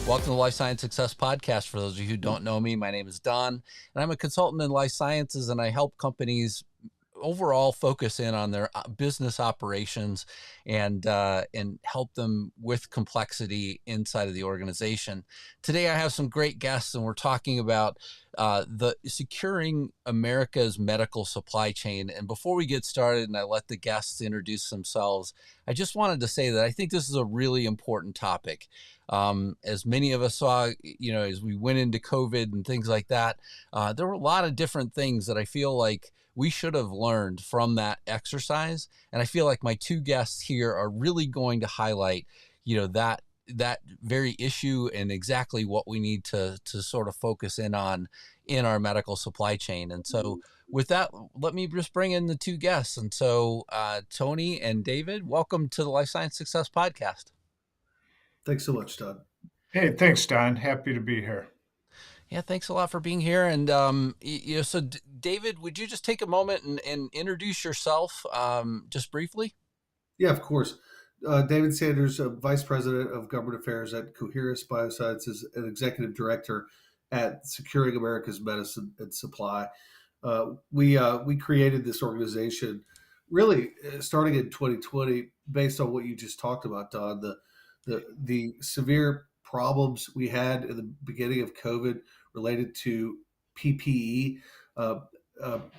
Welcome to the Life Science Success Podcast. For those of you who don't know me, my name is Don, and I'm a consultant in life sciences, and I help companies overall focus in on their business operations and help them with complexity inside of the organization. Today, I have some great guests, and we're talking about the securing America's medical supply chain. And before we get started, and I let the guests introduce themselves, I just wanted to say that I think this is a really important topic. As many of us saw, as we went into COVID and things like that, there were a lot of different things that I feel like we should have learned from that exercise. And I feel like my two guests here are really going to highlight, that very issue and exactly what we need to sort of focus in on in our medical supply chain. And so with that, let me just bring in the two guests. And so Tony and David, welcome to the Life Science Success Podcast. Thanks so much, Don. Hey, thanks, Don. Happy to be here. Yeah, thanks a lot for being here. And, David, would you just take a moment and introduce yourself just briefly? Yeah, of course. David Sanders, Vice President of Government Affairs at Coherus Biosciences and Executive Director at Securing America's Medicine and Supply. We created this organization really starting in 2020 based on what you just talked about, Don, the severe problems we had in the beginning of COVID related to PPE,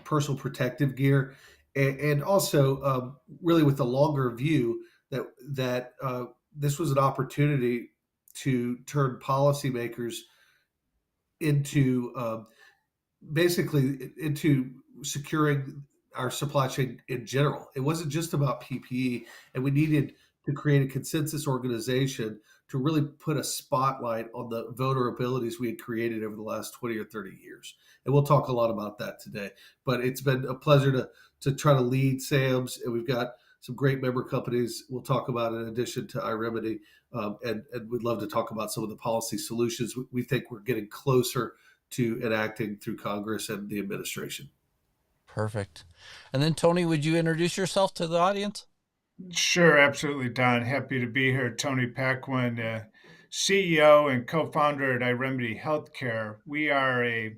personal protective gear, and also really with the longer view that this was an opportunity to turn policymakers into basically into securing our supply chain in general. It wasn't just about PPE, and we needed to create a consensus organization to really put a spotlight on the vulnerabilities we had created over the last 20 or 30 years. And we'll talk a lot about that today. But it's been a pleasure to try to lead SAMS, and we've got some great member companies we'll talk about in addition to iRemedy, and we'd love to talk about some of the policy solutions we think we're getting closer to enacting through Congress and the administration. Perfect. And then, Tony, would you introduce yourself to the audience? Sure, absolutely, Don. Happy to be here. Tony Paquin, CEO and co-founder at iRemedy Healthcare. We are a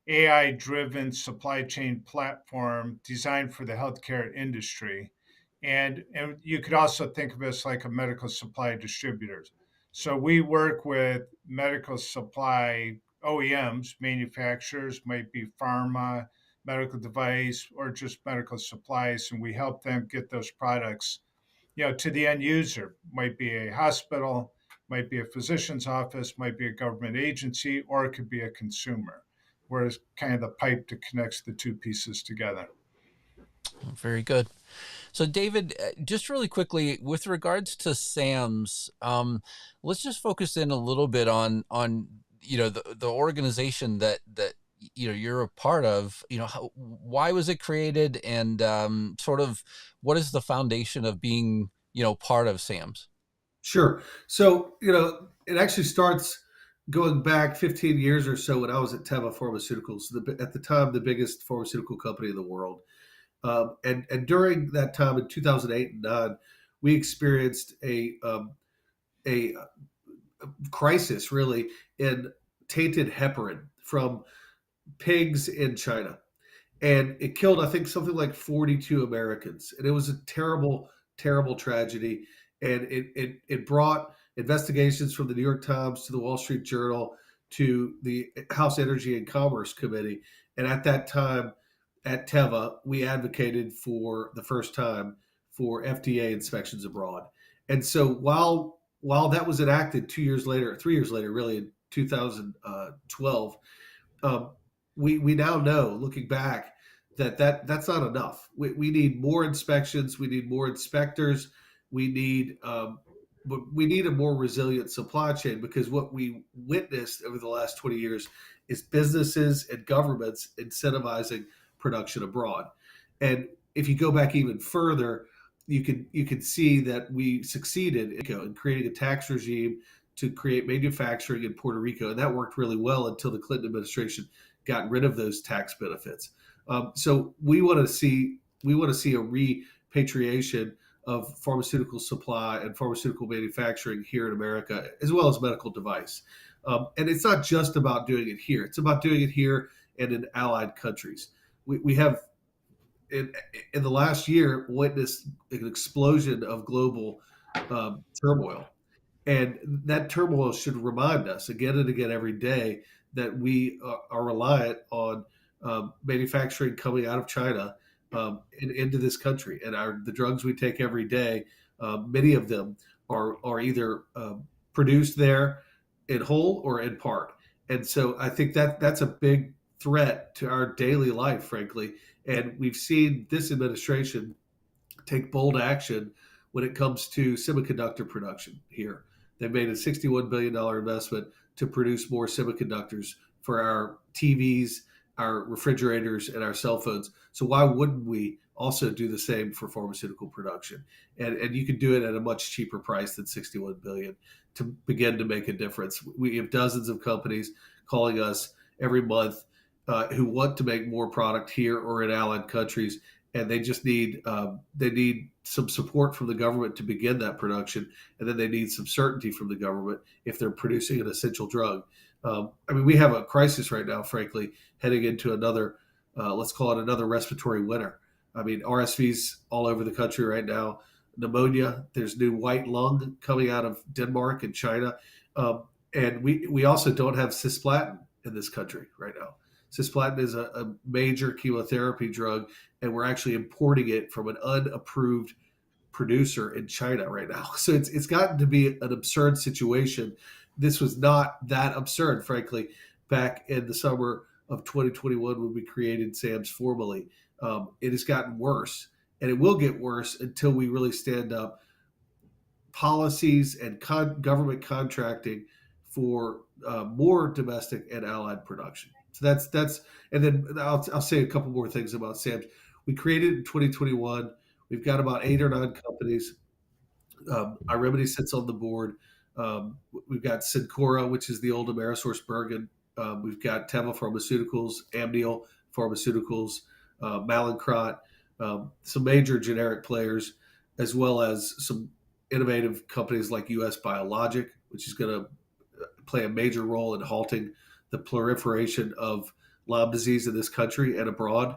AI-driven supply chain platform designed for the healthcare industry. And you could also think of us like a medical supply distributor. So we work with medical supply OEMs, manufacturers, might be pharma, medical device, or just medical supplies, and we help them get those products, to the end user. Might be a hospital, might be a physician's office, might be a government agency, or it could be a consumer. Whereas kind of the pipe that connects the two pieces together. Very good. So, David, just really quickly, with regards to SAMS, let's just focus in a little bit on the organization that you're a part of. Why was it created, and sort of what is the foundation of being part of SAMS? Sure. So it actually starts going back 15 years or so when I was at Teva Pharmaceuticals, at the time the biggest pharmaceutical company in the world. And during that time in 2008 and 9, we experienced a crisis really in tainted heparin from pigs in China. And it killed, I think, something like 42 Americans. And it was a terrible, terrible tragedy. And it brought investigations from the New York Times to the Wall Street Journal to the House Energy and Commerce Committee. And at that time, at Teva, we advocated for the first time for FDA inspections abroad. And so while that was enacted 2 years later, 3 years later, really in 2012, we now know, looking back, that's not enough. We need more inspections. We need more inspectors. We need a more resilient supply chain, because what we witnessed over the last 20 years is businesses and governments incentivizing production abroad. And if you go back even further, you could see that we succeeded in creating a tax regime to create manufacturing in Puerto Rico, and that worked really well until the Clinton administration got rid of those tax benefits. So we want to see a repatriation of pharmaceutical supply and pharmaceutical manufacturing here in America, as well as medical device. And it's not just about doing it here; it's about doing it here and in allied countries. We have in, in the last year witnessed an explosion of global turmoil. And that turmoil should remind us again and again every day that we are reliant on manufacturing coming out of China into this country. And the drugs we take every day, many of them are either produced there in whole or in part. And so I think that's a big threat to our daily life, frankly. And we've seen this administration take bold action when it comes to semiconductor production here. They've made a $61 billion investment to produce more semiconductors for our TVs, our refrigerators, and our cell phones. So why wouldn't we also do the same for pharmaceutical production? And you can do it at a much cheaper price than 61 billion to begin to make a difference. We have dozens of companies calling us every month who want to make more product here or in allied countries, and they just need some support from the government to begin that production, and then they need some certainty from the government if they're producing an essential drug. I mean, we have a crisis right now, frankly, heading into another, let's call it another respiratory winter. I mean, RSV's all over the country right now. Pneumonia. There's new white lung coming out of Denmark and China, and we also don't have cisplatin in this country right now. Cisplatin is a major chemotherapy drug, and we're actually importing it from an unapproved producer in China right now. So it's gotten to be an absurd situation. This was not that absurd, frankly, back in the summer of 2021 when we created SAMS formally. It has gotten worse, and it will get worse until we really stand up policies and government contracting for more domestic and allied production. So that's, and then I'll say a couple more things about SAMS. We created in 2021. We've got about 8 or 9 companies. iRemedy sits on the board. We've got Syncora, which is the old AmerisourceBergen. We've got Teva Pharmaceuticals, Amneal Pharmaceuticals, Mallinckrodt, some major generic players, as well as some innovative companies like US Biologic, which is going to play a major role in halting the proliferation of Lyme disease in this country and abroad.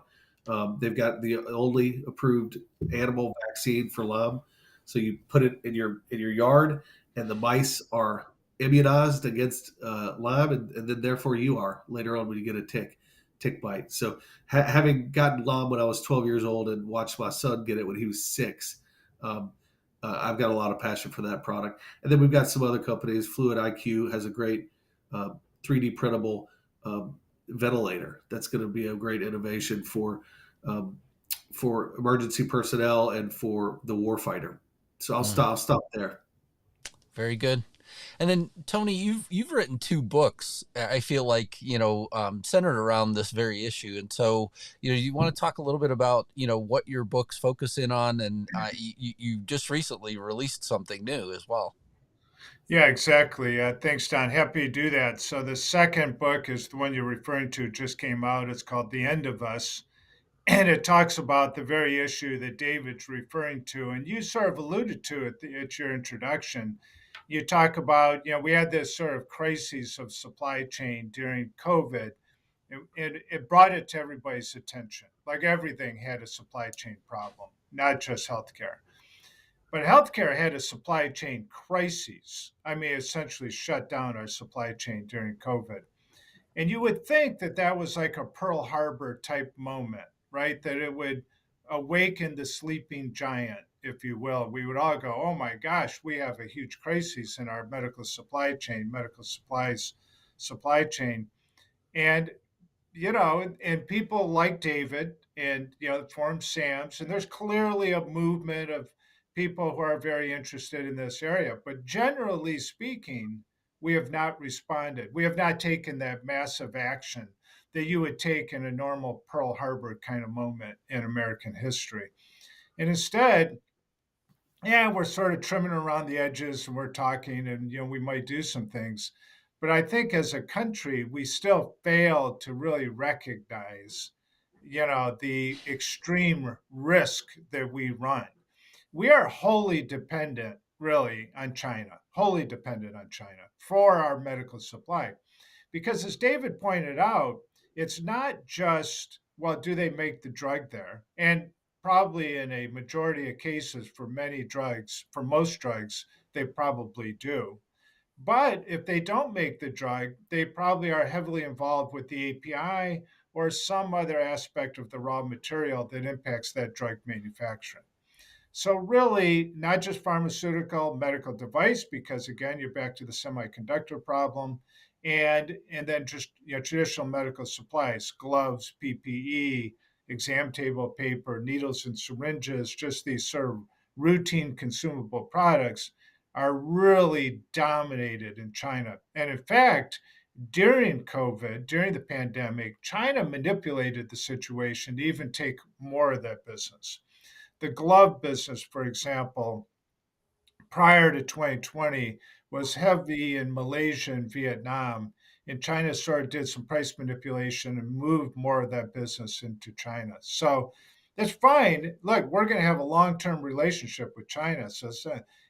They've got the only approved animal vaccine for Lyme. So you put it in your yard, and the mice are immunized against Lyme, and then therefore you are later on when you get a tick bite. So having gotten Lyme when I was 12 years old and watched my son get it when he was 6, I've got a lot of passion for that product. And then we've got some other companies. Fluid IQ has a great 3D printable ventilator. That's going to be a great innovation for emergency personnel and for the warfighter. So I'll stop there. Very good. And then Tony, you've written 2 books. I feel like centered around this very issue. And so you want to talk a little bit about what your books focus in on, and you just recently released something new as well. Yeah, exactly. Thanks, Don. Happy to do that. So the second book is the one you're referring to. It just came out. It's called The End of Us. And it talks about the very issue that David's referring to. And you sort of alluded to it at your introduction. You talk about, we had this sort of crisis of supply chain during COVID. It brought it to everybody's attention. Like everything had a supply chain problem, not just healthcare. But healthcare had a supply chain crisis. I mean, essentially shut down our supply chain during COVID. And you would think that that was like a Pearl Harbor type moment, right? That it would awaken the sleeping giant, if you will. We would all go, oh my gosh, we have a huge crisis in our medical supplies supply chain. And and people like David and, formed SAMS, and there's clearly a movement of people who are very interested in this area. But generally speaking, we have not responded. We have not taken that massive action that you would take in a normal Pearl Harbor kind of moment in American history. And instead, yeah, we're sort of trimming around the edges and we're talking and we might do some things. But I think as a country, we still fail to really recognize, the extreme risk that we run. we are wholly dependent, really, on China, wholly dependent on China for our medical supply. Because as David pointed out, it's not just, well, do they make the drug there? And probably in a majority of cases for many drugs, for most drugs, they probably do. But if they don't make the drug, they probably are heavily involved with the API or some other aspect of the raw material that impacts that drug manufacturing. So really, not just pharmaceutical, medical device, because again, you're back to the semiconductor problem, and then just traditional medical supplies, gloves, PPE, exam table paper, needles and syringes, just these sort of routine consumable products are really dominated in China. And in fact, during COVID, during the pandemic, China manipulated the situation to even take more of that business. The glove business, for example, prior to 2020 was heavy in Malaysia and Vietnam. And China sort of did some price manipulation and moved more of that business into China. So it's fine. Look, we're going to have a long term relationship with China. So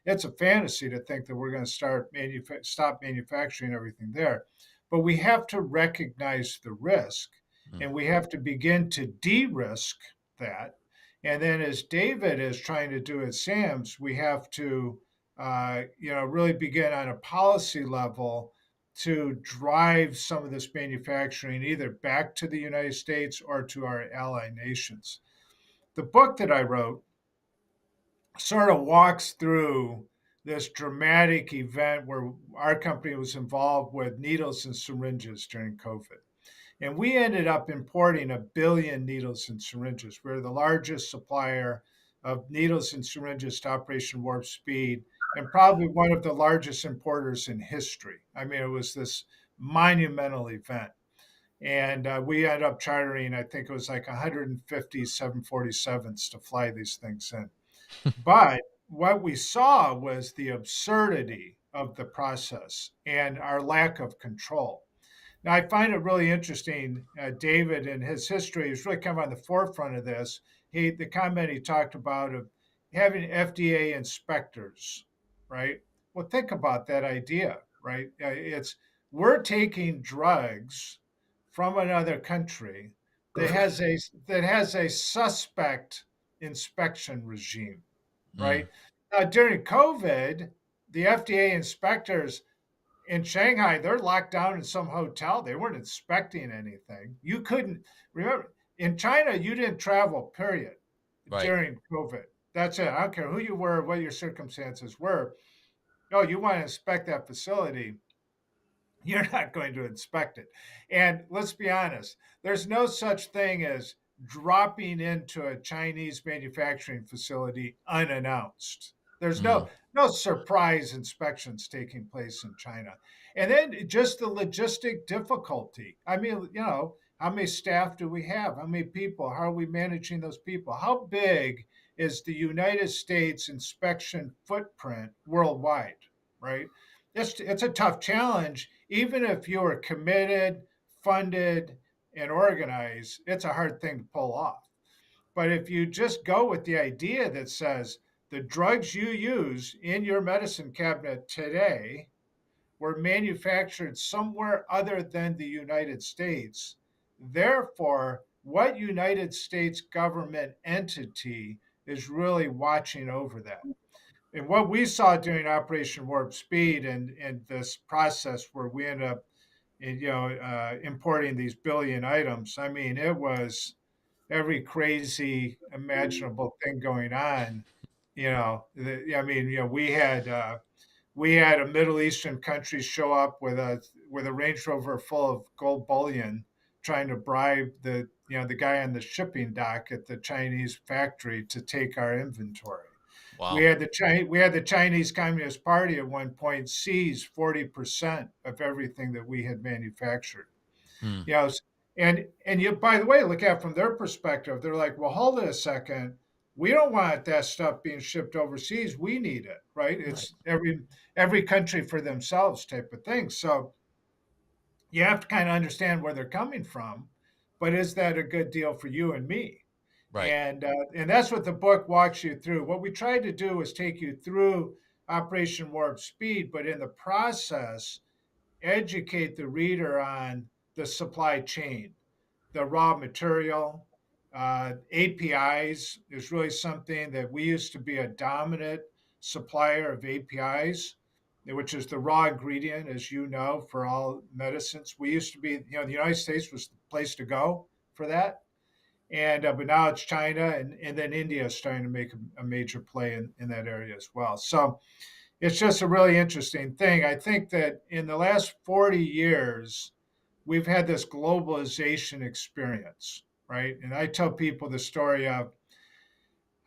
it's a fantasy to think that we're going to stop manufacturing everything there. But we have to recognize the risk Mm. and we have to begin to de risk that. And then, as David is trying to do at SAMS, we have to really begin on a policy level to drive some of this manufacturing either back to the United States or to our ally nations. The book that I wrote sort of walks through this dramatic event where our company was involved with needles and syringes during COVID. And we ended up importing 1 billion needles and syringes. We're the largest supplier of needles and syringes to Operation Warp Speed, and probably one of the largest importers in history. I mean, it was this monumental event. And we ended up chartering, I think it was like 150 747s to fly these things in. But what we saw was the absurdity of the process and our lack of control. Now, I find it really interesting. David, in his history, is really kind of on the forefront of this. The comment he talked about of having FDA inspectors, right? Well, think about that idea, right? It's we're taking drugs from another country that has a suspect inspection regime, Mm. right? Now, during COVID, the FDA inspectors in Shanghai, they're locked down in some hotel. They weren't inspecting anything. You couldn't remember in China, you didn't travel, period, Right. during COVID. That's it. I don't care who you were, what your circumstances were. Oh, you want to inspect that facility, you're not going to inspect it. And let's be honest, there's no such thing as dropping into a Chinese manufacturing facility unannounced. There's Mm. no surprise inspections taking place in China. And then just the logistic difficulty. I mean, how many staff do we have? How many people? How are we managing those people? How big is the United States inspection footprint worldwide, right? It's a tough challenge. Even if you are committed, funded, and organized, it's a hard thing to pull off. But if you just go with the idea that says the drugs you use in your medicine cabinet today were manufactured somewhere other than the United States, therefore, what United States government entity is really watching over that? And what we saw during Operation Warp Speed and this process where we ended up, importing these billion items. I mean, it was every crazy imaginable thing going on. I mean, we had a Middle Eastern country show up with a Range Rover full of gold bullion, trying to bribe the guy on the shipping dock at the Chinese factory to take our inventory. Wow. We had the Chinese Communist Party at one point seize 40% of everything that we had manufactured. Mm. You know, and you by the way, look at it from their perspective. They're like, well, hold it a second. We don't want that stuff being shipped overseas. We need it, right? Right. It's every country for themselves type of thing. So you have to kind of understand where they're coming from. But is that a good deal for you and me? Right. And that's what the book walks you through. What we tried to do was take you through Operation Warp Speed, but in the process, educate the reader on the supply chain, the raw material. APIs is really something that we used to be a dominant supplier of APIs, which is the raw ingredient, as you know, for all medicines. We used to be, the United States was the place to go for that. And but now it's China, and then India is starting to make a major play in that area as well. So it's just a really interesting thing. I think that in the last 40 years, we've had this globalization experience, right? And I tell people the story of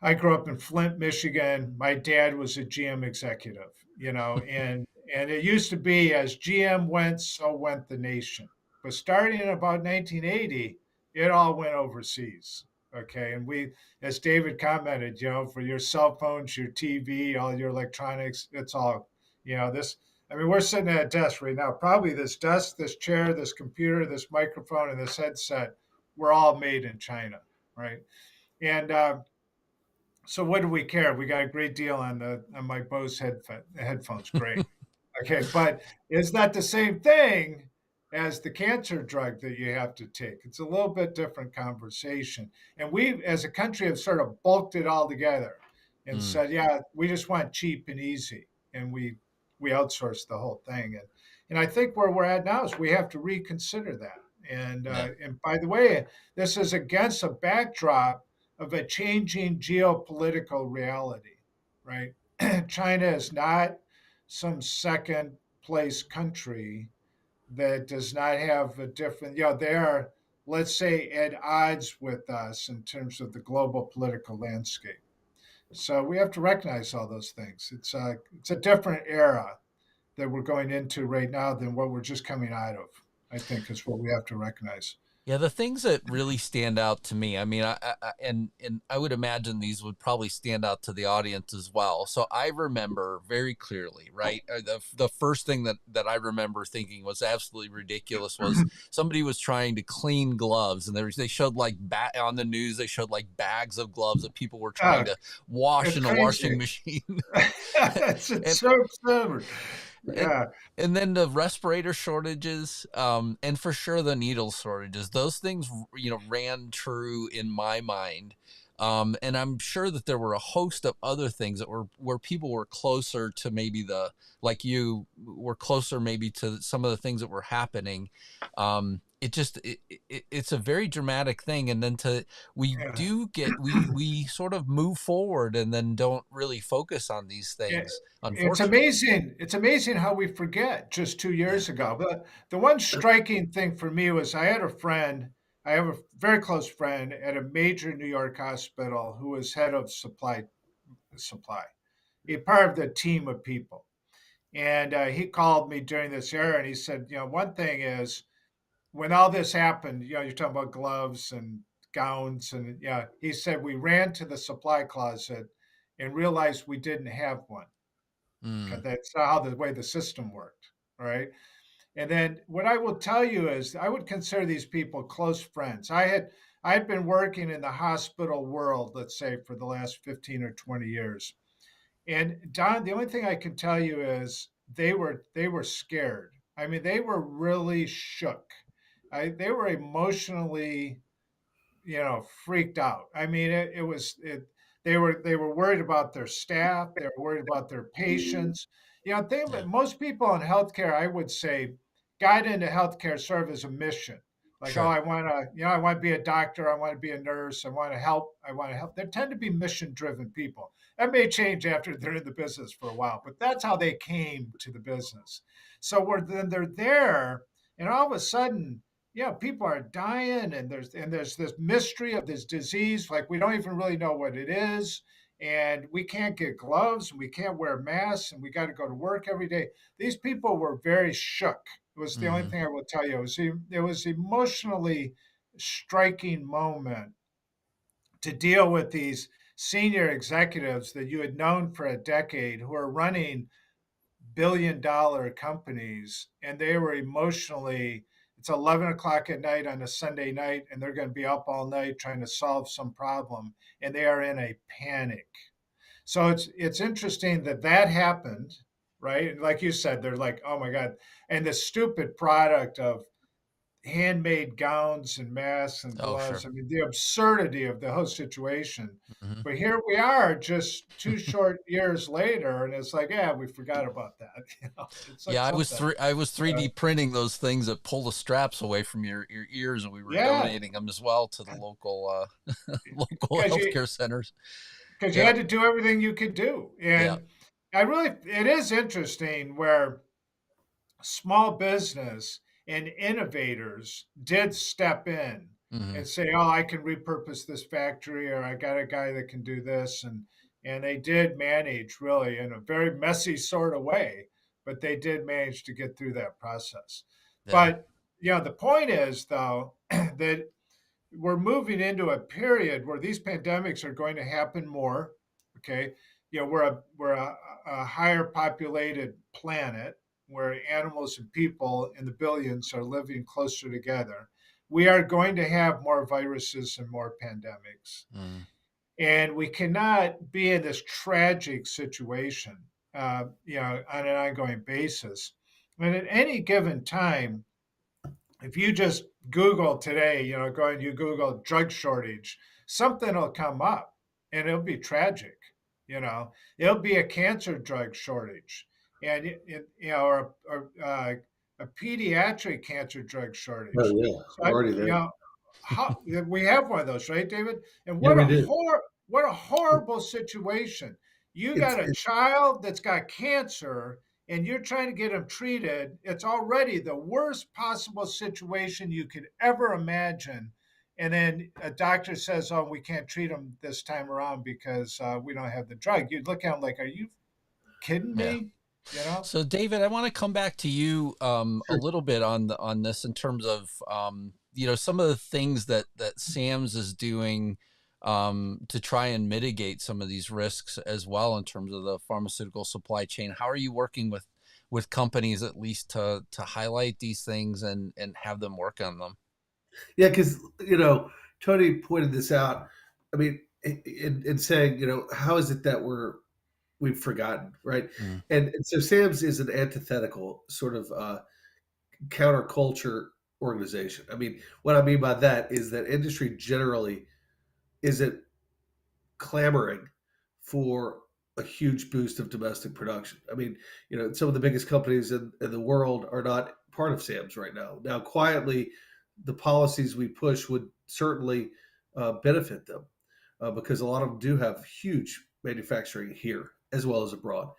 I grew up in Flint, Michigan. My dad was a GM executive, and it used to be as GM went, so went the nation. But starting in about 1980, it all went overseas. Okay, and as David commented, for your cell phones, your TV, all your electronics, it's all, this. I mean, we're sitting at a desk right now. Probably this desk, this chair, this computer, this microphone, and this headset, we're all made in China, right? And so what do we care? We got a great deal on my Bose headphones. Great. Okay, but it's not the same thing as the cancer drug that you have to take. It's a little bit different conversation. And we, as a country, have sort of bulked it all together and Mm, said, yeah, we just want cheap and easy. And we outsource the whole thing. And I think where we're at now is we have to reconsider that. yeah. And by the way, this is against a backdrop of a changing geopolitical reality, right? China is not some second place country that does not have a different, they are, let's say, at odds with us in terms of the global political landscape. So we have to recognize all those things. It's a different era that we're going into right now than what we're just coming out of, I think is what we have to recognize. Yeah, the things that really stand out to me, I mean, and I would imagine these would probably stand out to the audience as well. So I remember very clearly, right? The first thing that I remember thinking was absolutely ridiculous was somebody was trying to clean gloves, and they showed like on the news they showed like bags of gloves that people were trying Oh, to wash it's in a crazy. washing machine, It's and so absurd. and Yeah. and then the respirator shortages, and for sure the needle shortages, those things ran true in my mind. And I'm sure that there were a host of other things that were where people were closer to maybe the like you were closer maybe to some of the things that were happening. It's a very dramatic thing, and then to we Yeah. do get we sort of move forward and then don't really focus on these Yeah, things, it's unfortunately. amazing. It's amazing how we forget just 2 Yeah. years ago. But the one striking thing for me was I have a very close friend at a major New York hospital who was head of supply, a part of the team of people. And he called me during this era and he said, one thing is when all this happened, you're talking about gloves and gowns. And yeah, he said, we ran to the supply closet and realized we didn't have one. Mm. 'Cause that's not how the way the system worked, right? And then what I will tell you is I would consider these people close friends. I had been working in the hospital world, let's say, for the last 15 or 20 years. And Don, the only thing I can tell you is they were scared. I mean, they were really shook. They were emotionally freaked out. I mean, it was it. They were worried about their staff. They were worried about their patients. Think Yeah. about most people in healthcare. I would say, got into healthcare sort of as a mission. Like, oh, Sure. I want to be a doctor. I want to be a nurse. I want to help. I want to help. They tend to be mission-driven people. That may change after they're in the business for a while, but that's how they came to the business. So then they're there, and all of a sudden, people are dying, and there's this mystery of this disease. Like we don't even really know what it is, and we can't get gloves, and we can't wear masks, and we got to go to work every day. These people were very shook. It was the only Hmm. thing I will tell you. It was emotionally striking moment to deal with these senior executives that you had known for a decade who are running billion-dollar companies, and they were emotionally It's 11 o'clock at night on a Sunday night, and they're going to be up all night trying to solve some problem, and they are in a panic. So it's interesting that that happened, right? Like you said, they're like, oh my god, and the stupid product of handmade gowns and masks and Oh, gloves. sure. I mean, the absurdity of the whole situation. Hmm. But here we are, just 2 short years later, and it's like, yeah, we forgot about that. It's like Yeah, something. I was Uh, 3D printing those things that pull the straps away from your ears, and we were yeah, donating them as well to the local local because you healthcare centers. because you Yep. had to do everything you could do, Yeah. and it is interesting where small business and innovators did step in Hmm. and say, "Oh, I can repurpose this factory, or I got a guy that can do this," and they did manage really in a very messy sort of way, but they did manage to get through that process. Yeah. But the point is though that we're moving into a period where these pandemics are going to happen more. Okay, we're a higher populated planet where animals and people in the billions are living closer together. We are going to have more viruses and more pandemics, Mm. and we cannot be in this tragic situation, on an ongoing basis. And at any given time, if you just Google today, you Google drug shortage, something will come up and it'll be tragic. It'll be a cancer drug shortage, and a pediatric cancer drug Oh shortage. yeah, So we're already there. how we have one of those, right, David? And Yeah, we do. what a horrible situation. You It's got a it, child that's got cancer and you're trying to get them treated. It's already the worst possible situation you could ever imagine. And then a doctor says, "Oh, we can't treat them this time around because we don't have the drug." You'd look at them like, "Are you kidding Yeah. me?" You know? So, David, I want to come back to you a sure. little bit on this in terms of some of the things that Sam's is doing to try and mitigate some of these risks as well in terms of the pharmaceutical supply chain. How are you working with companies at least to highlight these things and have them work on them? Yeah, because Tony pointed this out. I mean, in saying, how is it that we've forgotten, right? Mm, And so Sam's is an antithetical sort of counterculture organization. I mean, what I mean by that is that industry generally isn't clamoring for a huge boost of domestic production. I mean, some of the biggest companies in the world are not part of Sam's right now. Now, quietly, the policies we push would certainly benefit them because a lot of them do have huge manufacturing here as well as abroad.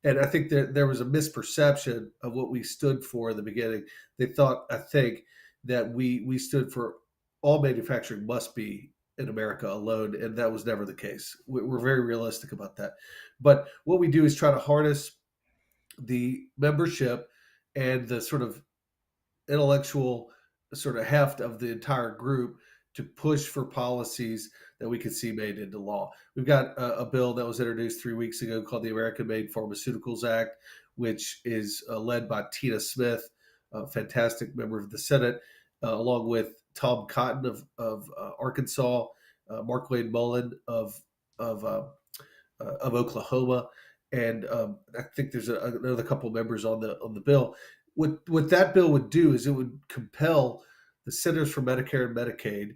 And I think that there was a misperception of what we stood for in the beginning. They thought, I think, that we stood for all manufacturing must be in America alone, and that was never the case. We're very realistic about that. But what we do is try to harness the membership and the sort of intellectual sort of heft of the entire group to push for policies that we could see made into law. We've got a bill that was introduced 3 weeks ago called the American Made Pharmaceuticals Act, which is led by Tina Smith, a fantastic member of the Senate, along with Tom Cotton of Arkansas, Mark Wade Mullen of uh, of Oklahoma, and I think there's another couple of members on the bill. What that bill would do is it would compel the Centers for Medicare and Medicaid,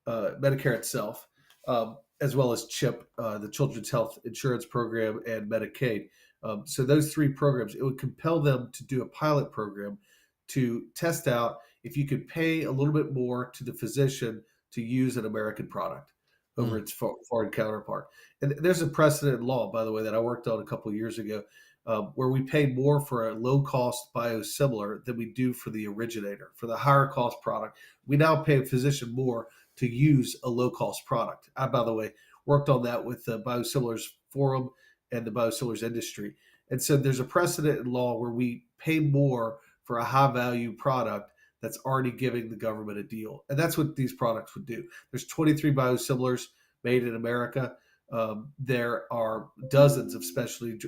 Medicare itself, as well as CHIP, the Children's Health Insurance Program, and Medicaid. So those three programs, it would compel them to do a pilot program to test out if you could pay a little bit more to the physician to use an American product over mm, its foreign counterpart. And there's a precedent in law, by the way, that I worked on a couple of years ago, where we pay more for a low cost biosimilar than we do for the originator. For the higher cost product, we now pay a physician more to use a low cost product. I, by the way, worked on that with the Biosimilars Forum and the biosimilars industry. And so there's a precedent in law where we pay more for a high value product that's already giving the government a deal. And that's what these products would do. There's 23 biosimilars made in America. There are dozens of specialty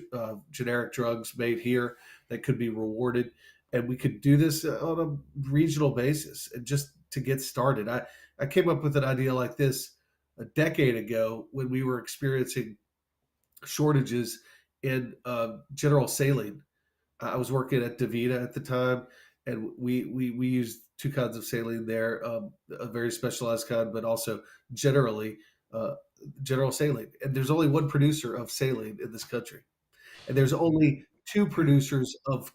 generic drugs made here that could be rewarded. and we could do this on a regional basis and just to get started. I came up with an idea like this a decade ago when we were experiencing shortages in general saline. I was working at Davita at the time, and we used two kinds of saline there, a very specialized kind, but also generally uh, general saline. And there's only one producer of saline in this country, and there's only two producers of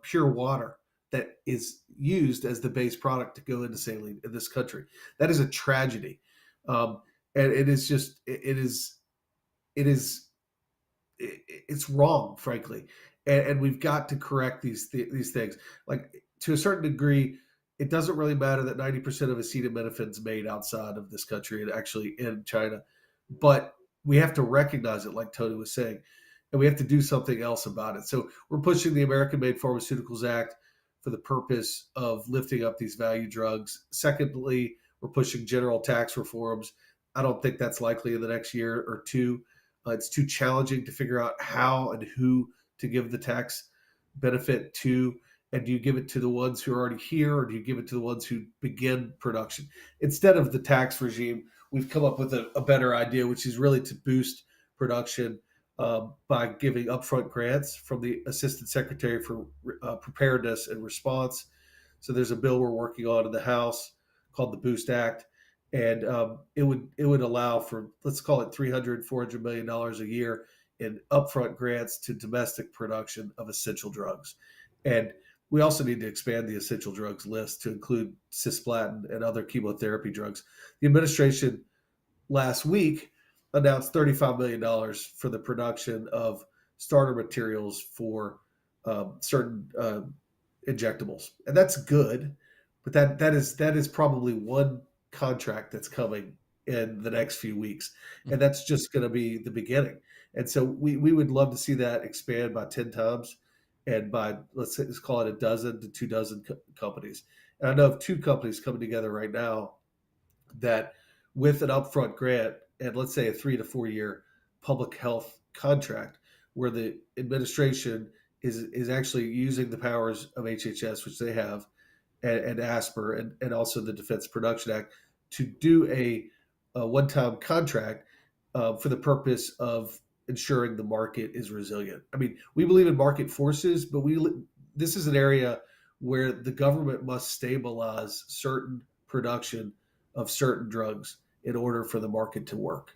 pure water that is used as the base product to go into saline in this country. That is a tragedy, and it is just it is it's wrong, frankly, and we've got to correct these things. Like to a certain degree, it doesn't really matter that 90% of acetaminophen is made outside of this country and actually in China, but we have to recognize it, like Tony was saying, and we have to do something else about it. So we're pushing the American-Made Pharmaceuticals Act for the purpose of lifting up these value drugs. Secondly, we're pushing general tax reforms. I don't think that's likely in the next year or two. It's too challenging to figure out how and who to give the tax benefit to. And do you give it to the ones who are already here, or do you give it to the ones who begin production? Instead of the tax regime, we've come up with a better idea, which is really to boost production by giving upfront grants from the Assistant Secretary for Preparedness and Response. So there's a bill we're working on in the House called the Boost Act, and it would allow for, let's call it 300-400 million dollars a year in upfront grants to domestic production of essential drugs. And we also need to expand the essential drugs list to include cisplatin and other chemotherapy drugs. The administration last week announced $35 million for the production of starter materials for certain injectables, and that's good. But that is probably one contract that's coming in the next few weeks, and that's just going to be the beginning. And so we would love to see that expand by 10 times, and by let's call it a dozen to 2 dozen companies. And I know of two companies coming together right now that, with an upfront grant and let's say a 3 to 4 year public health contract, where the administration is actually using the powers of HHS, which they have, and ASPR, and also the Defense Production Act, to do a one time contract for the purpose of ensuring the market is resilient. I mean, we believe in market forces, but this is an area where the government must stabilize certain production of certain drugs in order for the market to work.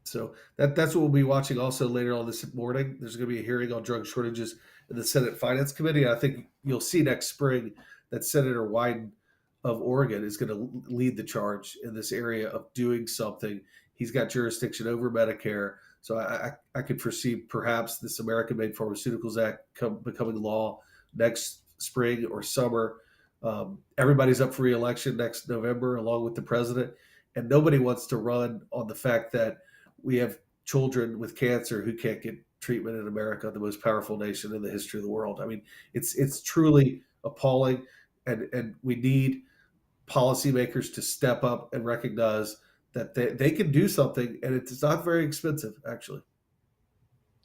So that's what we'll be watching also later on this morning. There's going to be a hearing on drug shortages in the Senate Finance Committee. I think you'll see next spring that Senator Wyden of Oregon is going to lead the charge in this area of doing something. He's got jurisdiction over Medicare. So I could foresee perhaps this American-Made Pharmaceuticals Act becoming law next spring or summer. Everybody's up for re-election next November, along with the president, and nobody wants to run on the fact that we have children with cancer who can't get treatment in America, the most powerful nation in the history of the world. I mean, it's truly appalling, and we need policymakers to step up and recognize that they can do something, and it's not very expensive, actually.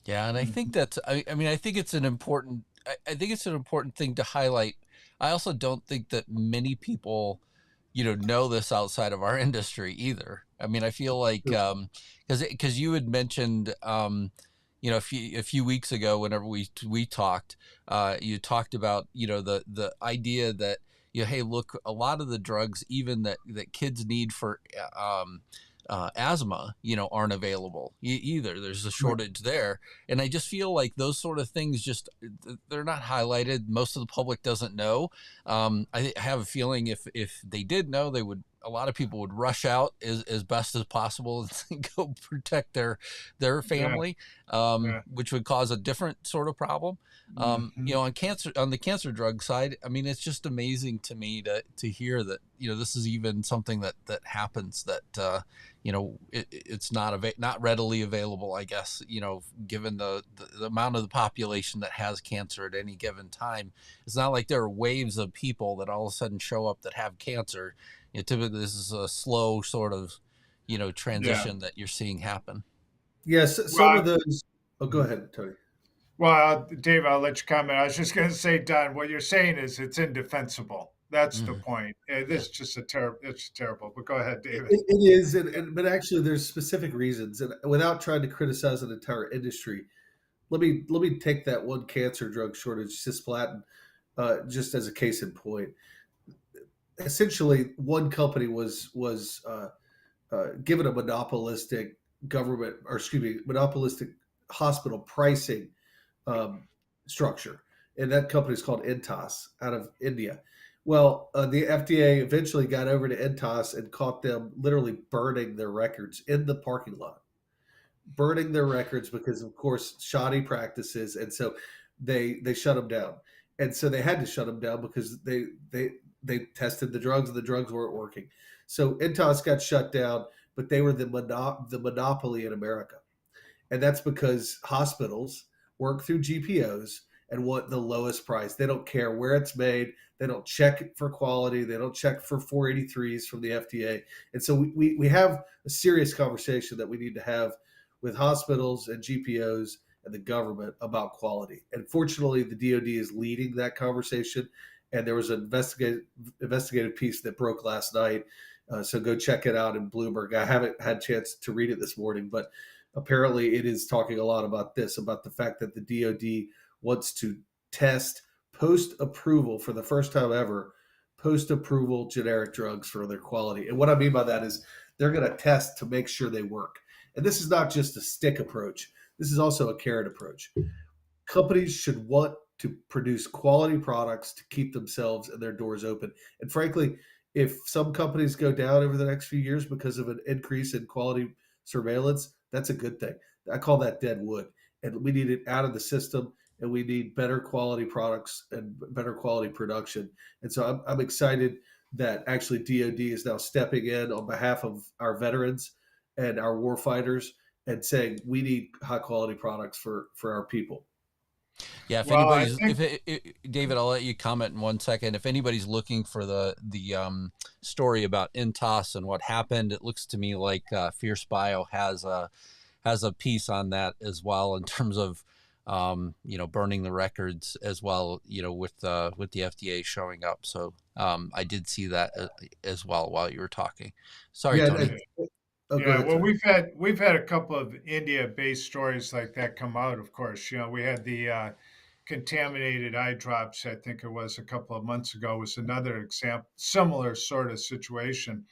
Yeah, and I think Mhm. that's I mean I think it's an important I think it's an important thing to highlight. I also don't think that many people, know this outside of our industry either. I mean, I feel like because you had mentioned a few weeks ago whenever we talked, you talked about the idea that hey, look, a lot of the drugs even that kids need for asthma, aren't available either. There's a Right. shortage there, and I just feel like those sort of things just they're not highlighted. Most of the public doesn't know. I have a feeling if they did know, they would. A lot of people would rush out as best as possible and go protect their Yeah, family, yeah. which would cause a different sort of problem. Mhm. On the cancer drug side, I mean, it's just amazing to me to hear that this is even something that happens, that it's not readily available, I guess, given the amount of the population that has cancer at any given time. It's not like there are waves of people that all of a sudden show up that have cancer. Typically this is a slow sort of Yeah. transition that you're seeing happen. Yes, some of Well, those. Oh, go mhm. ahead, Tony. Well, Dave, I'll let you comment. I was just going to say, Don, what you're saying is it's indefensible. That's the Mhm. point. Yeah. This is just a terrible. It's terrible. But go ahead, David. It is, but actually, there's specific reasons, and without trying to criticize an entire industry, let me take that one cancer drug shortage, cisplatin, just as a case in point. Essentially, one company was given a monopolistic government, or excuse me, monopolistic hospital pricing um, structure, and that company is called Intas out of India. Well, the FDA eventually got over to Intas and caught them literally burning their records in the parking lot, burning their records because, of course, shoddy practices, and so they shut them down. And so they had to shut them down because they tested the drugs and the drugs weren't working. So Intas got shut down, but they were the monopoly in America, and that's because hospitals work through GPOs and want the lowest price. They don't care where it's made. They don't check for quality. They don't check for 483s from the FDA. And so we have a serious conversation that we need to have with hospitals and GPOs and the government about quality. And fortunately, the DoD is leading that conversation. And there was an investigative piece that broke last night. So go check it out in Bloomberg. I haven't had a chance to read it this morning, but apparently it is talking a lot about this, about the fact that the DoD wants to test post approval for the first time ever, post approval generic drugs for their quality. And what I mean by that is they're going to test to make sure they work. And this is not just a stick approach, this is also a carrot approach. Companies should want to produce quality products to keep themselves and their doors open. And frankly, if some companies go down over the next few years because of an increase in quality surveillance, that's a good thing. I call that dead wood. And we need it out of the system, and we need better quality products and better quality production. And so I'm excited that actually DoD is now stepping in on behalf of our veterans and our war fighters and saying we need high quality products for our people. Yeah, if Well, I anybody's, think David, I'll let you comment in one second. If anybody's looking for the story about Intas and what happened, it looks to me like Fierce Bio has a piece on that as well in terms of burning the records as well, with the FDA showing up. So I did see that as well while you were talking. Sorry, Yeah. Tony. Oh, go yeah. ahead, Well, Tony. we've had a couple of India-based stories like that come out. Of course, we had the contaminated eye drops. I think it was a couple of months ago. Was another example, similar sort of situation.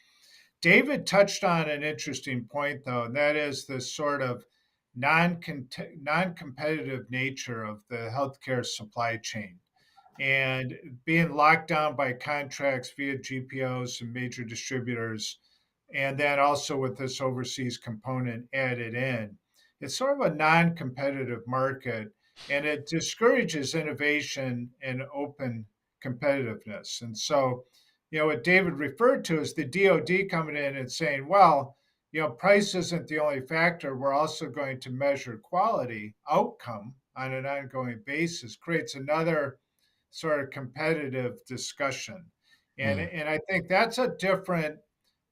David touched on an interesting point, though, and that is the sort of non-competitive nature of the healthcare supply chain and being locked down by contracts via GPOs and major distributors, and then also with this overseas component added in. It's sort of a non competitive market and it discourages innovation and open competitiveness. And so, what David referred to is the DoD coming in and saying, well, price isn't the only factor. We're also going to measure quality outcome on an ongoing basis, creates another sort of competitive discussion. And, Mm, and I think that's a different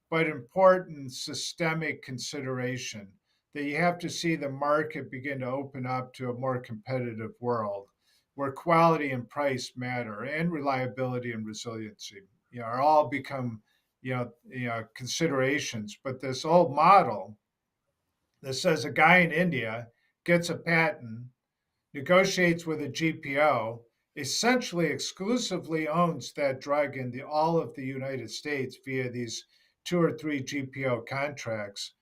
but important systemic consideration that you have to see the market begin to open up to a more competitive world where quality and price matter and reliability and resiliency are all become considerations. But this old model that says a guy in India gets a patent, negotiates with a GPO, essentially exclusively owns that drug in all of the United States via these two or three GPO contracts,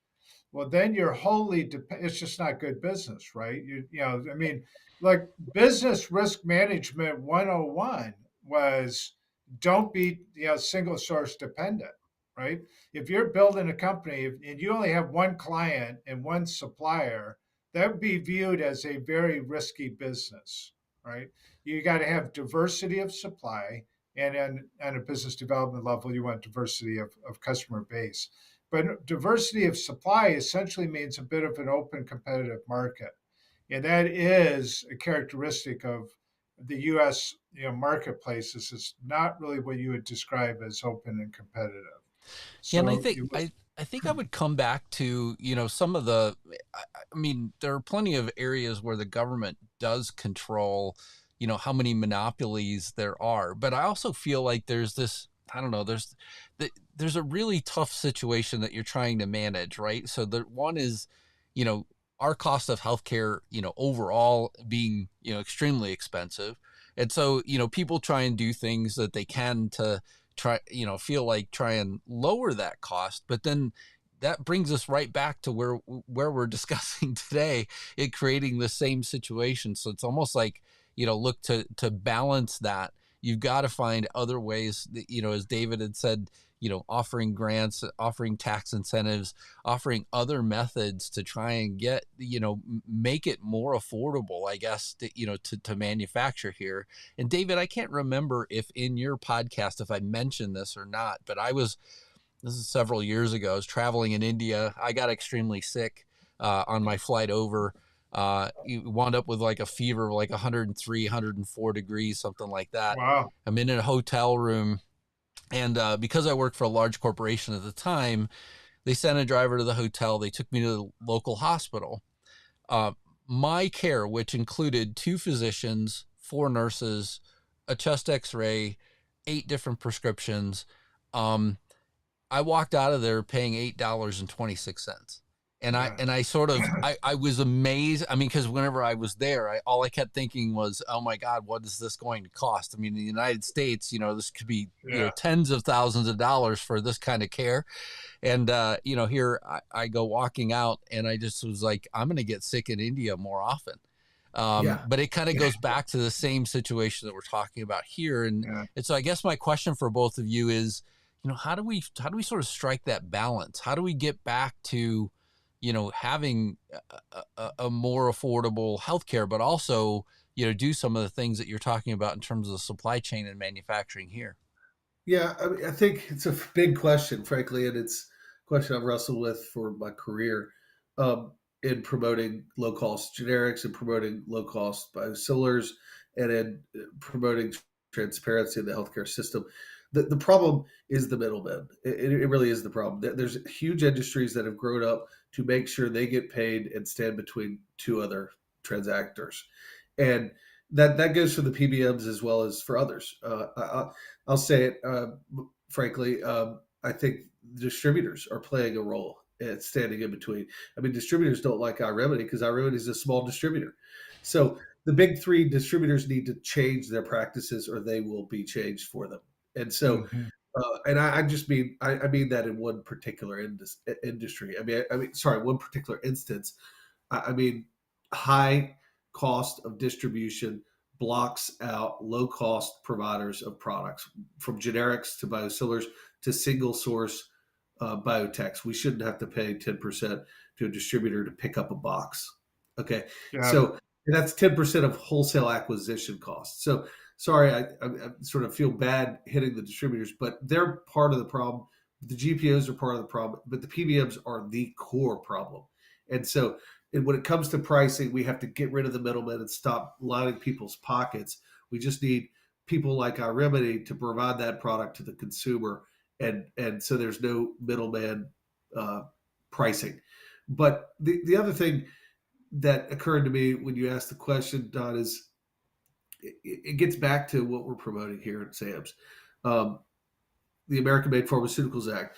well, then you're wholly it's just not good business, right? I mean, like business risk management 101 was don't be, single source dependent, right? If you're building a company and you only have one client and one supplier, that would be viewed as a very risky business, right? You got to have diversity of supply. And on a business development level, you want diversity of customer base. But diversity of supply essentially means a bit of an open competitive market. And that is a characteristic of the US marketplaces. It's not really what you would describe as open and competitive. Yeah, and I So think it was, I think I would come back to, some of I mean, there are plenty of areas where the government does control, how many monopolies there are. But I also feel like there's this, I don't know, there's a really tough situation that you're trying to manage, right? So the one is, you know, our cost of healthcare, overall being, extremely expensive. And so, people try and do things that they can to feel like try and lower that cost. But then that brings us right back to where we're discussing today, it creating the same situation. So it's almost like, look to balance that. You've got to find other ways that, as David had said, offering grants, offering tax incentives, offering other methods to try and get, make it more affordable, I guess, to manufacture here. And David, I can't remember if in your podcast, if I mentioned this or not, but this is several years ago. I was traveling in India. I got extremely sick on my flight over. You wound up with like a fever of like 103, 104 degrees, something like that. Wow. I'm in a hotel room. And because I worked for a large corporation at the time, they sent a driver to the hotel. They took me to the local hospital. Uh, my care, which included 2 physicians, 4 nurses, a chest x-ray, 8 different prescriptions, um, I walked out of there paying $8.26. And I Yeah. and I sort of I was amazed. I mean, because whenever I was there, all I kept thinking was, "Oh my God, what is this going to cost?" I mean, in the United States, this could be Yeah. tens of thousands of dollars for this kind of care. And here I go walking out, and I just was like, "I'm going to get sick in India more often." Yeah. But it kind of goes back to the same situation that we're talking about here. And Yeah. so I guess my question for both of you is, how do we sort of strike that balance? How do we get back to, having a more affordable healthcare, but also, do some of the things that you're talking about in terms of the supply chain and manufacturing here? Yeah, I mean, I think it's a big question, frankly, and it's a question I've wrestled with for my career um, in promoting low cost generics and promoting low cost biosimilars and in promoting transparency in the healthcare system. The problem is the middlemen. It really is the problem. There's huge industries that have grown up to make sure they get paid and stand between two other transactors. And that goes for the PBMs as well as for others. I'll say it frankly. I think distributors are playing a role at standing in between. I mean, distributors don't like iRemedy because iRemedy is a small distributor. So the big three distributors need to change their practices, or they will be changed for them. And so, Hmm. and I just mean I mean that in one particular industry. I mean, sorry, one particular instance. I mean, high cost of distribution blocks out low cost providers of products from generics to biosimilars to single source biotechs. We shouldn't have to pay 10% to a distributor to pick up a box. Okay. Yeah. So that's 10% of wholesale acquisition costs. So sorry, I sort of feel bad hitting the distributors, but they're part of the problem. The GPOs are part of the problem, but the PBMs are the core problem. And so and when it comes to pricing, we have to get rid of the middlemen and stop lining people's pockets. We just need people like our remedy to provide that product to the consumer, and so there's no middleman uh, pricing. But the other thing that occurred to me when you asked the question, Don, is it gets back to what we're promoting here at SAMS. Um, the American Made Pharmaceuticals Act.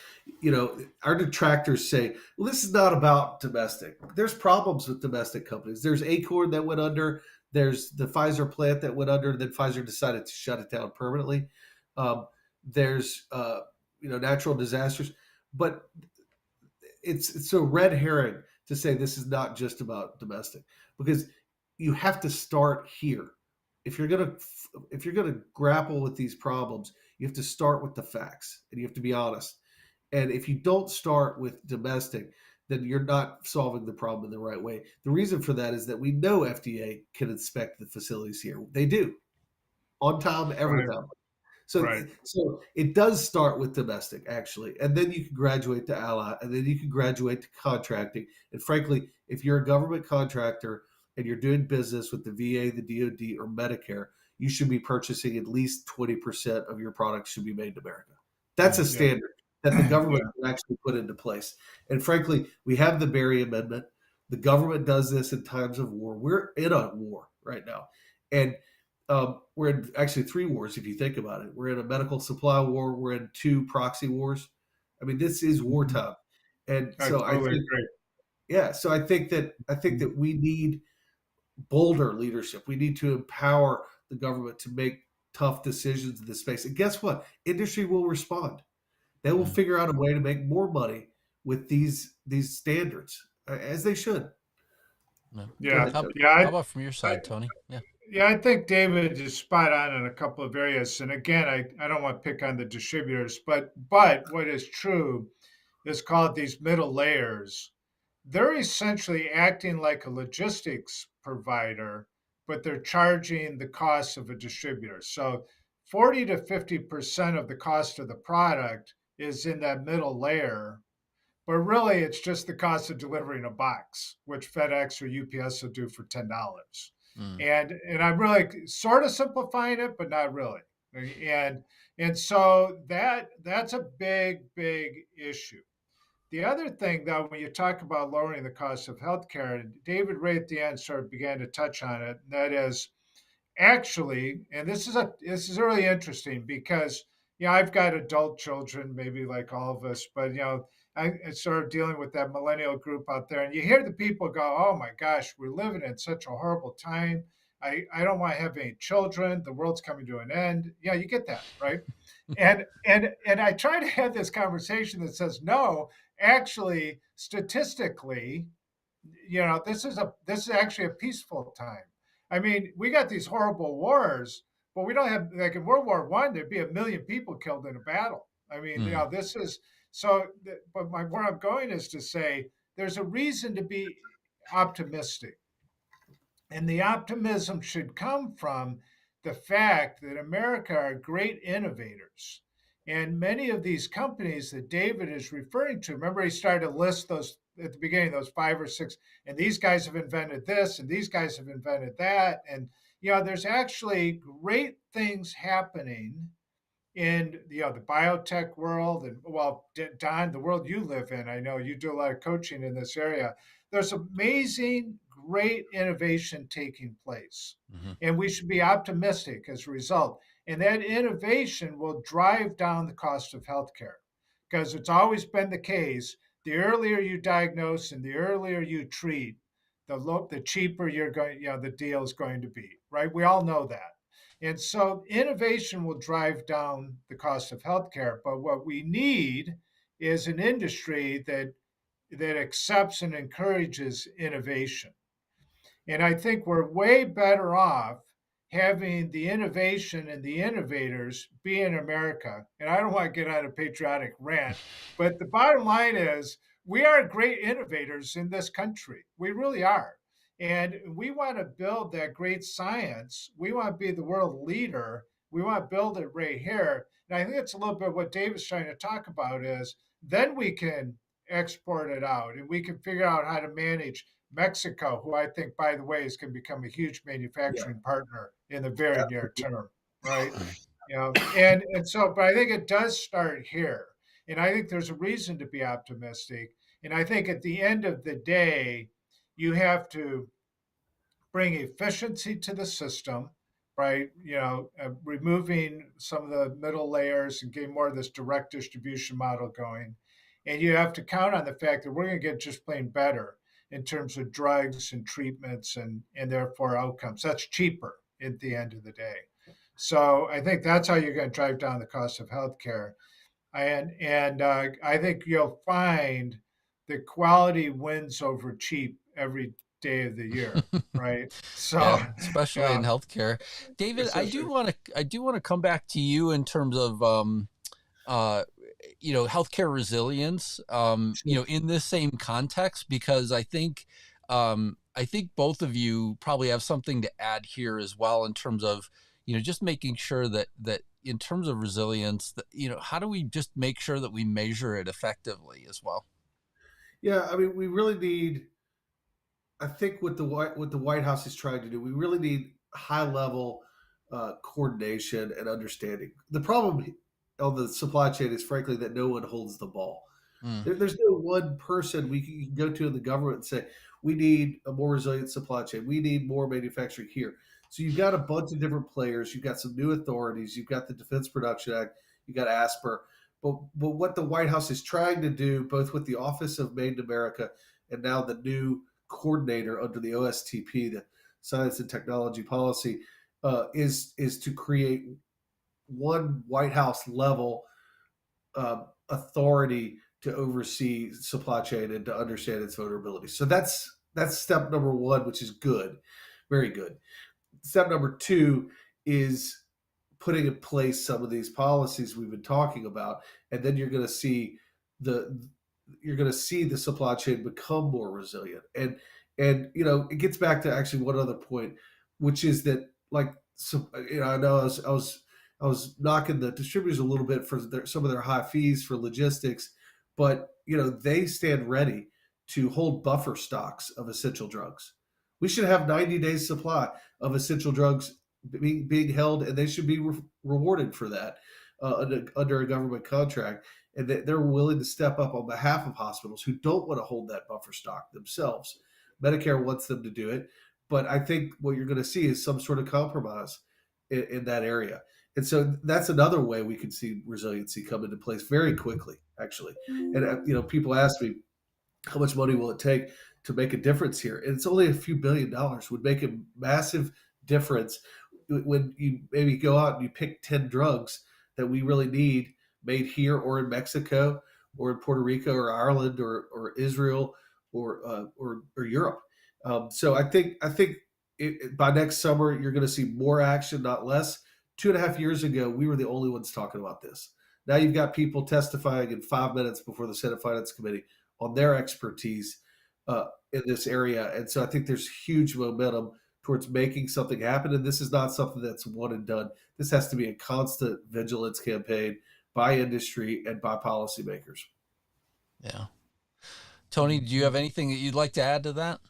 Our detractors say, well, this is not about domestic. There's problems with domestic companies. There's Acorn that went under. There's the Pfizer plant that went under, and then Pfizer decided to shut it down permanently. There's natural disasters, but it's a red herring to say this is not just about domestic, because you have to start here. If you're gonna grapple with these problems, you have to start with the facts and you have to be honest. And if you don't start with domestic, then you're not solving the problem in the right way. The reason for that is that we know FDA can inspect the facilities here. They do on time, every Right. time. So, Right. so it does start with domestic, actually, and then you can graduate to ally, and then you can graduate to contracting. And frankly, if you're a government contractor and you're doing business with the VA, the DoD, or Medicare, you should be purchasing at least 20% of your products should be made in America. That's a Yeah. standard. that the government Yeah, can actually put into place. And frankly, we have the Berry Amendment. The government does this in times of war. We're in a war right now. And we're in actually three wars if you think about it. We're in a medical supply war. We're in two proxy wars. I mean, this is wartime. And I so I totally think, agree. yeah, so I think that we need bolder leadership. We need to empower the government to make tough decisions in this space. And guess what? Industry will respond. They will Mm. figure out a way to make more money with these standards, as they should. Yeah. Go Yeah, ahead, Tony. yeah, How about from your I, side, Tony? Yeah. yeah. I think David is spot on in a couple of areas. And again, I don't want to pick on the distributors, but what is true is called these middle layers. They're essentially acting like a logistics provider, but they're charging the cost of a distributor. So 40 to 50% of the cost of the product is in that middle layer, but really it's just the cost of delivering a box, which FedEx or UPS will do for $10. Mm. And I'm really sort of simplifying it, but not really. And and so that's a big issue. The other thing, though, when you talk about lowering the cost of healthcare, David right at the end sort of began to touch on it. And that is actually, and this is really interesting because I've got adult children, maybe like all of us, but I started dealing with that millennial group out there, and you hear the people go, "Oh my gosh, we're living in such a horrible time. I don't want to have any children. The world's coming to an end." Yeah, you get that, right? And I try to have this conversation that says, no, actually, statistically, this is actually a peaceful time. I mean, we got these horrible wars, but we don't have, like, in World War I, there'd be a million people killed in a battle. I mean, Mm. this is so. But where I'm going is to say there's a reason to be optimistic, and the optimism should come from the fact that America are great innovators. And many of these companies that David is referring to, remember he started to list those at the beginning, those five or six, and these guys have invented this, and these guys have invented that. And, there's actually great things happening in the biotech world. And well, Don, the world you live in, I know you do a lot of coaching in this area. There's amazing great innovation taking place, Hmm. and we should be optimistic as a result. And that innovation will drive down the cost of healthcare, because it's always been the case: the earlier you diagnose and the earlier you treat, the cheaper the deal is going to be, right? We all know that. And so innovation will drive down the cost of healthcare. But what we need is an industry that accepts and encourages innovation. And I think we're way better off having the innovation and the innovators be in America. And I don't want to get on a patriotic rant, but the bottom line is we are great innovators in this country. We really are. And we want to build that great science. We want to be the world leader. We want to build it right here. And I think it's a little bit what David's trying to talk about is then we can export it out and we can figure out how to manage Mexico, who I think, by the way, is going to become a huge Yeah, manufacturing partner in the very near absolutely. term, right? And so, but I think it does start here, and I think there's a reason to be optimistic. And I think at the end of the day, you have to bring efficiency to the system, right? Removing some of the middle layers and getting more of this direct distribution model going. And you have to count on the fact that we're going to get just plain better in terms of drugs and treatments and therefore outcomes. That's cheaper at the end of the day. So I think that's how you're going to drive down the cost of healthcare. And I think you'll find that quality wins over cheap every day of the year, right? So, Yeah, especially in yeah, healthcare. David, it's just I do want to come back to you in terms of uh healthcare resilience in this same context, because I think both of you probably have something to add here as well in terms of just making sure that in terms of resilience, that how do we just make sure that we measure it effectively as well. Yeah, I mean, we really need. I think what the White House is trying to do, we really need high level coordination and understanding. The problem on the supply chain is frankly that no one holds the ball. Mm, There's no one person we can go to in the government and say, we need a more resilient supply chain. We need more manufacturing here. So you've got a bunch of different players. You've got some new authorities. You've got the Defense Production Act. You've got ASPR. But what the White House is trying to do, both with the Office of Made in America and now the new coordinator under the OSTP, the Science and Technology Policy, is to create one White House level authority to oversee supply chain and to understand its vulnerability. So that's step number one, which is good, very good. Step number two is putting in place some of these policies we've been talking about, and then the you're going to see the supply chain become more resilient. And it gets back to actually one other point, which is that like so, I know I was knocking the distributors a little bit for some of their high fees for logistics, but they stand ready to hold buffer stocks of essential drugs. We should have 90 days supply of essential drugs being held, and they should be rewarded for that under a government contract. And they're willing to step up on behalf of hospitals who don't want to hold that buffer stock themselves. Medicare wants them to do it, but I think what you're going to see is some sort of compromise in that area. And so that's another way we can see resiliency come into place very quickly, actually. And people ask me, how much money will it take to make a difference here? And it's only a few $1 billion would make a massive difference when you maybe go out and you pick 10 drugs that we really need made here or in Mexico or in Puerto Rico or Ireland or Israel or Europe. So I think by next summer you're going to see more action, not less. 2.5 years ago, we were the only ones talking about this. Now you've got people testifying in 5 minutes before the Senate Finance Committee on their expertise in this area. And so I think there's huge momentum towards making something happen. And this is not something that's one and done. This has to be a constant vigilance campaign by industry and by policymakers. yeah. Tony, do you have anything that you'd like to add to that?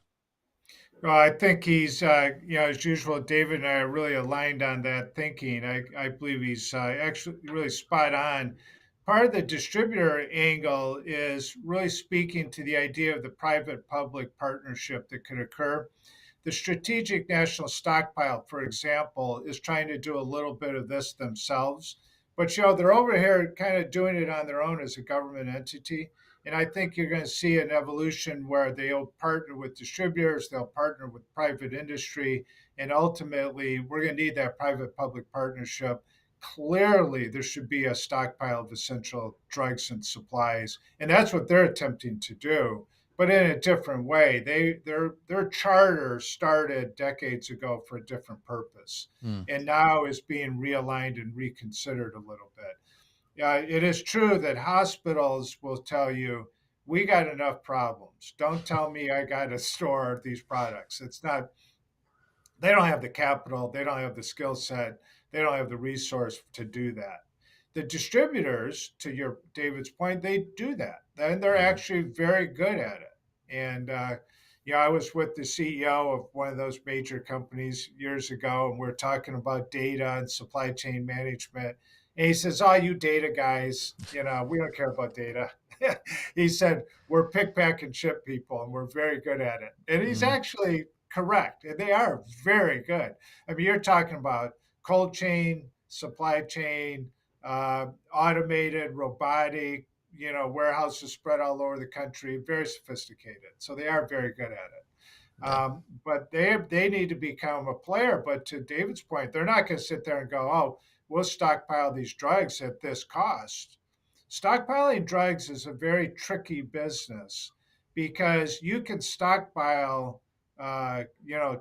Well, I think he's, as usual, David and I are really aligned on that thinking. I believe he's actually really spot on. Part of the distributor angle is really speaking to the idea of the private public partnership that could occur. The Strategic National Stockpile, for example, is trying to do a little bit of this themselves. But, they're over here kind of doing it on their own as a government entity. And I think you're going to see an evolution where they'll partner with distributors, they'll partner with private industry, and ultimately we're going to need that private public partnership. Clearly, there should be a stockpile of essential drugs and supplies, and that's what they're attempting to do, but in a different way. Their charter started decades ago for a different purpose, Hmm. and now is being realigned and reconsidered a little bit. Yeah, it is true that hospitals will tell you, we got enough problems. Don't tell me I got to store these products. It's not, they don't have the capital, they don't have the skill set, they don't have the resource to do that. The distributors, to your David's point, they do that, and they're Mhm. actually very good at it. And I was with the CEO of one of those major companies years ago, and we are talking about data and supply chain management. And he says, "Oh, you data guys, we don't care about data." He said, "We're pick, pack, and ship people, and we're very good at it." And he's Mhm. actually correct, and they are very good. I mean, you're talking about cold chain, supply chain, automated, robotic, warehouses spread all over the country, very sophisticated. So they are very good at it. Yeah. But they need to become a player. But to David's point, they're not going to sit there and go, "Oh, we'll stockpile these drugs at this cost." Stockpiling drugs is a very tricky business because you can stockpile,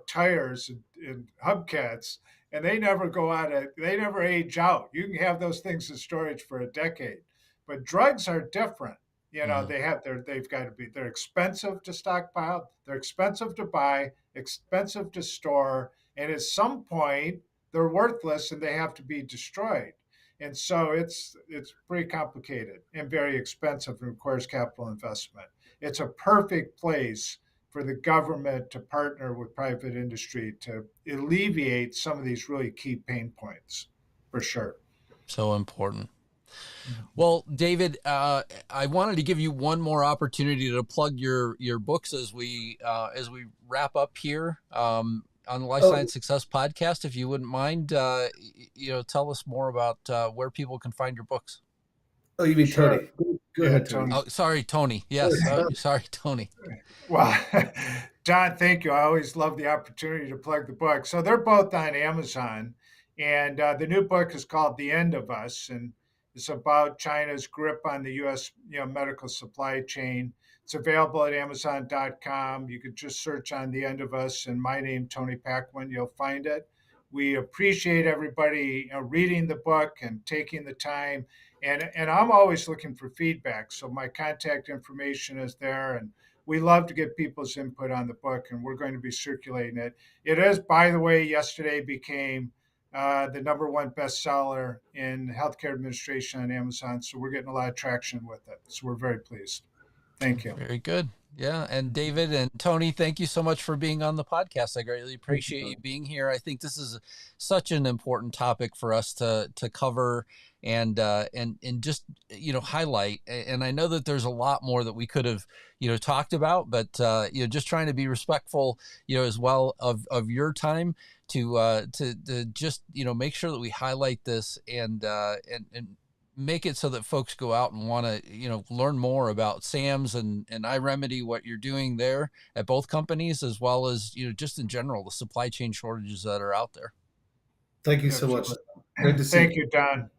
tires and hubcaps, and they never go out of, they never age out. You can have those things in storage for a decade, but drugs are different. Mhm. They've got to be, they're expensive to stockpile, they're expensive to buy, expensive to store, and at some point they're worthless and they have to be destroyed. And so it's pretty complicated and very expensive and requires capital investment. It's a perfect place for the government to partner with private industry to alleviate some of these really key pain points, for sure. So important. Well, David, I wanted to give you one more opportunity to plug your books as we wrap up here on the Life Oh, Science Success Podcast. If you wouldn't mind, tell us more about where people can find your books. oh, you mean Sure. Tony? Go Yeah, ahead, Tony. Tony. Oh, sorry, Tony. Yes, Sorry. sorry, Tony. Well, John, thank you. I always love the opportunity to plug the book. So they're both on Amazon, and the new book is called "The End of Us," and it's about China's grip on the U.S. Medical supply chain. It's available at Amazon.com. You could just search on "The End of Us" and my name, Tony Paquin. You'll find it. We appreciate everybody reading the book and taking the time. And I'm always looking for feedback. So my contact information is there, and we love to get people's input on the book, and we're going to be circulating it. It is, by the way, yesterday became the number one bestseller in healthcare administration on Amazon. So we're getting a lot of traction with it. So we're very pleased. Thank you. Very good. Yeah. And David and Tony, thank you so much for being on the podcast. I greatly Thank you, appreciate you Tony. being here. I think this is such an important topic for us to cover and just, highlight. And I know that there's a lot more that we could have, talked about, but, just trying to be respectful, as well of your time to just, make sure that we highlight this and make it so that folks go out and want to learn more about SAMS and iRemedy, what you're doing there at both companies, as well as just in general the supply chain shortages that are out there. Thank you so much. Absolutely. Great to see Thank you. you, Don.